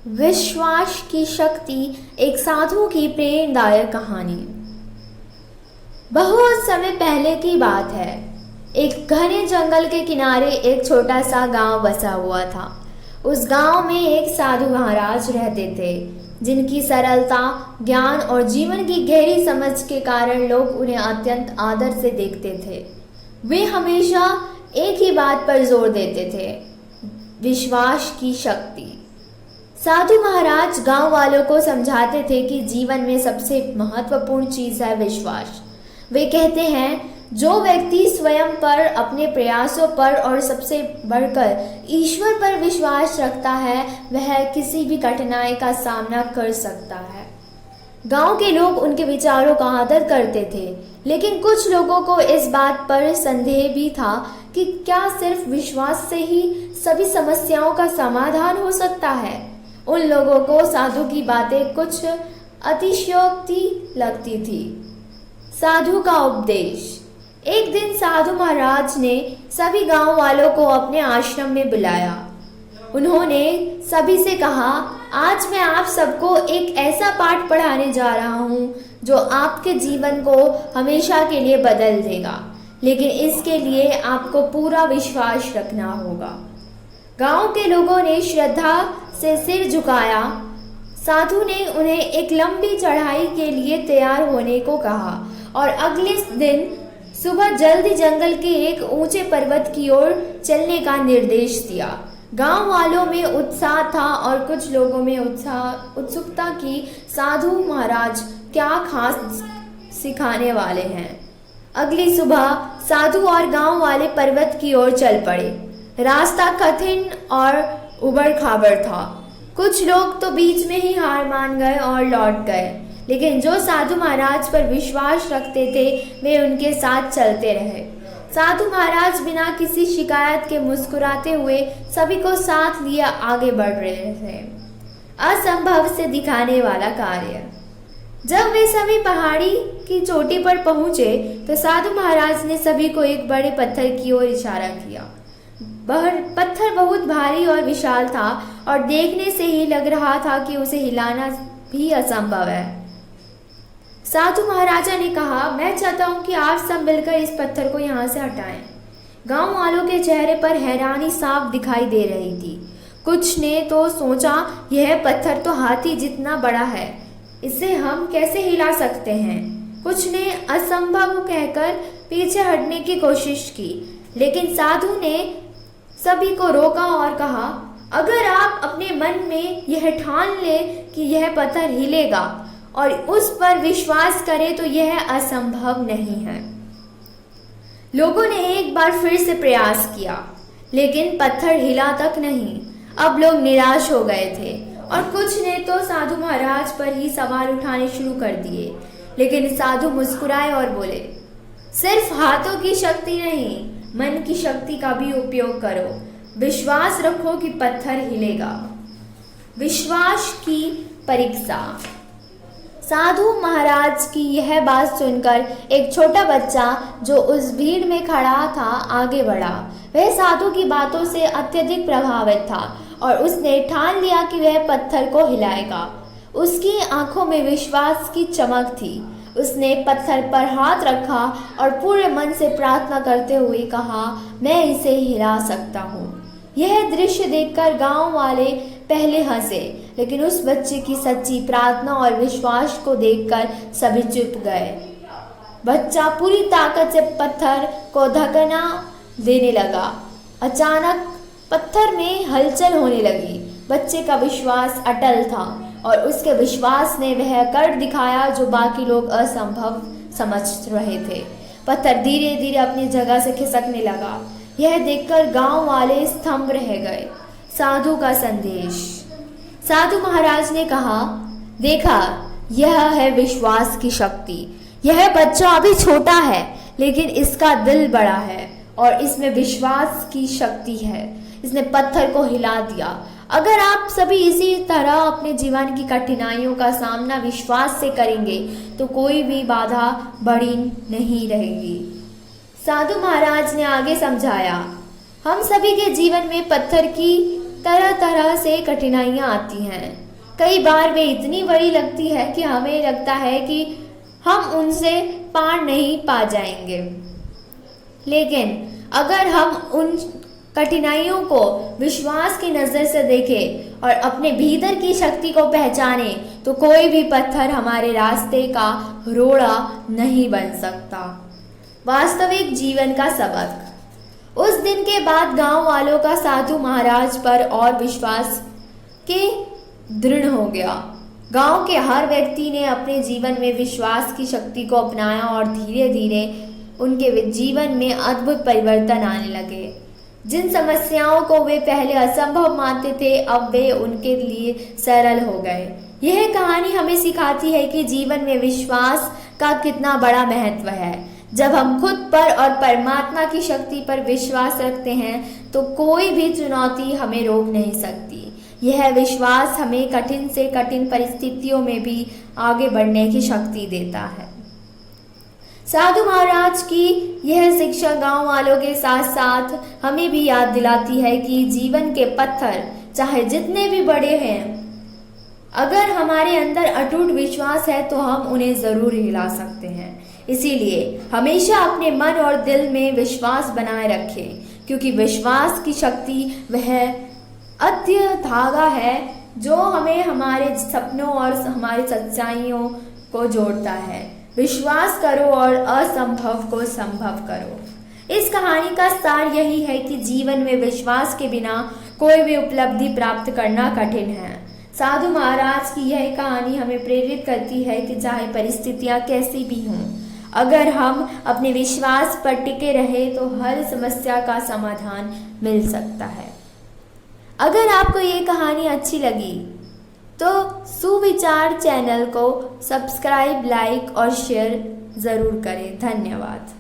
विश्वास की शक्ति। एक साधु की प्रेरणादायक कहानी। बहुत समय पहले की बात है। एक घने जंगल के किनारे एक छोटा सा गांव बसा हुआ था। उस गांव में एक साधु महाराज रहते थे, जिनकी सरलता, ज्ञान और जीवन की गहरी समझ के कारण लोग उन्हें अत्यंत आदर से देखते थे। वे हमेशा एक ही बात पर जोर देते थे, विश्वास की शक्ति। साधु महाराज गांव वालों को समझाते थे कि जीवन में सबसे महत्वपूर्ण चीज है विश्वास। वे कहते हैं, जो व्यक्ति स्वयं पर, अपने प्रयासों पर और सबसे बढ़कर ईश्वर पर विश्वास रखता है, वह किसी भी कठिनाई का सामना कर सकता है। गांव के लोग उनके विचारों का आदर करते थे, लेकिन कुछ लोगों को इस बात पर संदेह भी था कि क्या सिर्फ विश्वास से ही सभी समस्याओं का समाधान हो सकता है। उन लोगों को साधु की बातें कुछ अतिशयोक्ति लगती थी। साधु का उपदेश। एक दिन साधु महाराज ने सभी गांव वालों को अपने आश्रम में बुलाया। उन्होंने सभी से कहा, आज मैं आप सबको एक ऐसा पाठ पढ़ाने जा रहा हूं जो आपके जीवन को हमेशा के लिए बदल देगा, लेकिन इसके लिए आपको पूरा विश्वास रखना होगा। गांव के लोगों ने श्रद्धा से सिर झुकाया। साधु ने उन्हें एक लंबी चढ़ाई के लिए तैयार होने को कहा और अगले दिन सुबह जल्दी जंगल के एक ऊंचे पर्वत की ओर चलने का निर्देश दिया। गांव वालों में उत्साह था और कुछ लोगों में उत्सुकता की साधु महाराज क्या खास सिखाने वाले हैं। अगली सुबह साधु और गांव वाले पर्वत की ओर चल पड़े। रास्ता कठिन और उबड़ खाबड़ था। कुछ लोग तो बीच में ही हार मान गए और लौट गए, लेकिन जो साधु महाराज पर विश्वास रखते थे वे उनके साथ चलते रहे। साधु महाराज बिना किसी शिकायत के मुस्कुराते हुए सभी को साथ लिए आगे बढ़ रहे थे। असंभव से दिखाने वाला कार्य। जब वे सभी पहाड़ी की चोटी पर पहुंचे तो साधु महाराज ने सभी को एक बड़े पत्थर की ओर इशारा किया। पत्थर बहुत भारी और विशाल था और देखने से ही लग रहा था कि उसे हिलाना भी असंभव है। साधु महाराजा ने कहा, मैं चाहता हूं कि आप सब मिलकर इस पत्थर को यहाँ से हटाएं। गांव वालों के चेहरे पर हैरानी साफ दिखाई दे रही थी। कुछ ने तो सोचा, यह पत्थर तो हाथी जितना बड़ा है, इसे हम कैसे हिला सकते हैं। कुछ ने असंभव कहकर पीछे हटने की कोशिश की, लेकिन साधु ने सभी को रोका और कहा, अगर आप अपने मन में यह ठान ले कि यह पत्थर हिलेगा और उस पर विश्वास करें तो यह असंभव नहीं है। लोगों ने एक बार फिर से प्रयास किया, लेकिन पत्थर हिला तक नहीं। अब लोग निराश हो गए थे और कुछ ने तो साधु महाराज पर ही सवाल उठाने शुरू कर दिए, लेकिन साधु मुस्कुराए और बोले, सिर्फ हाथों की शक्ति नहीं, मन की शक्ति का भी उपयोग करो। विश्वास रखो कि पत्थर हिलेगा। विश्वास की परीक्षा। साधु महाराज की यह बात सुनकर एक छोटा बच्चा जो उस भीड़ में खड़ा था आगे बढ़ा। वह साधु की बातों से अत्यधिक प्रभावित था और उसने ठान लिया कि वह पत्थर को हिलाएगा। उसकी आंखों में विश्वास की चमक थी। उसने पत्थर पर हाथ रखा और पूरे मन से प्रार्थना करते हुए कहा, मैं इसे हिला सकता हूँ। यह दृश्य देखकर गांव वाले पहले हंसे, लेकिन उस बच्चे की सच्ची प्रार्थना और विश्वास को देखकर सभी चुप गए। बच्चा पूरी ताकत से पत्थर को धक्का देने लगा। अचानक पत्थर में हलचल होने लगी। बच्चे का विश्वास अटल था और उसके विश्वास ने वह कर दिखाया जो बाकी लोग असंभव समझ रहे थे। पत्थर धीरे धीरे अपनी जगह से खिसकने लगा। यह देखकर गांव वाले स्तंभ रह गए। साधु का संदेश। साधु महाराज ने कहा, देखा, यह है विश्वास की शक्ति। यह बच्चा अभी छोटा है, लेकिन इसका दिल बड़ा है और इसमें विश्वास की शक्ति है। इसने पत्थर को हिला दिया। अगर आप सभी इसी तरह अपने जीवन की कठिनाइयों का सामना विश्वास से करेंगे तो कोई भी बाधा बड़ी नहीं रहेगी। साधु महाराज ने आगे समझाया, हम सभी के जीवन में पत्थर की तरह तरह से कठिनाइयाँ आती हैं। कई बार वे इतनी बड़ी लगती है कि हमें लगता है कि हम उनसे पार नहीं पा जाएंगे। लेकिन अगर हम उन कठिनाइयों को विश्वास की नज़र से देखें और अपने भीतर की शक्ति को पहचाने तो कोई भी पत्थर हमारे रास्ते का रोड़ा नहीं बन सकता। वास्तविक जीवन का सबक। उस दिन के बाद गांव वालों का साधु महाराज पर और विश्वास के दृढ़ हो गया। गांव के हर व्यक्ति ने अपने जीवन में विश्वास की शक्ति को अपनाया और धीरे धीरे उनके जीवन में अद्भुत परिवर्तन आने लगे। जिन समस्याओं को वे पहले असंभव मानते थे अब वे उनके लिए सरल हो गए। यह कहानी हमें सिखाती है कि जीवन में विश्वास का कितना बड़ा महत्व है। जब हम खुद पर और परमात्मा की शक्ति पर विश्वास रखते हैं तो कोई भी चुनौती हमें रोक नहीं सकती। यह विश्वास हमें कठिन से कठिन परिस्थितियों में भी आगे बढ़ने की शक्ति देता है। साधु महाराज की यह शिक्षा गांव वालों के साथ साथ हमें भी याद दिलाती है कि जीवन के पत्थर चाहे जितने भी बड़े हैं, अगर हमारे अंदर अटूट विश्वास है तो हम उन्हें जरूर हिला सकते हैं। इसीलिए हमेशा अपने मन और दिल में विश्वास बनाए रखें, क्योंकि विश्वास की शक्ति वह अद्भुत धागा है जो हमें हमारे सपनों और हमारी सच्चाइयों को जोड़ता है। विश्वास करो और असंभव को संभव करो। इस कहानी का सार यही है कि जीवन में विश्वास के बिना कोई भी उपलब्धि प्राप्त करना कठिन है। साधु महाराज की यह कहानी हमें प्रेरित करती है कि चाहे परिस्थितियां कैसी भी हों, अगर हम अपने विश्वास पर टिके रहे तो हर समस्या का समाधान मिल सकता है। अगर आपको ये कहानी अच्छी लगी तो सुविचार चैनल को सब्सक्राइब, लाइक और शेयर ज़रूर करें। धन्यवाद।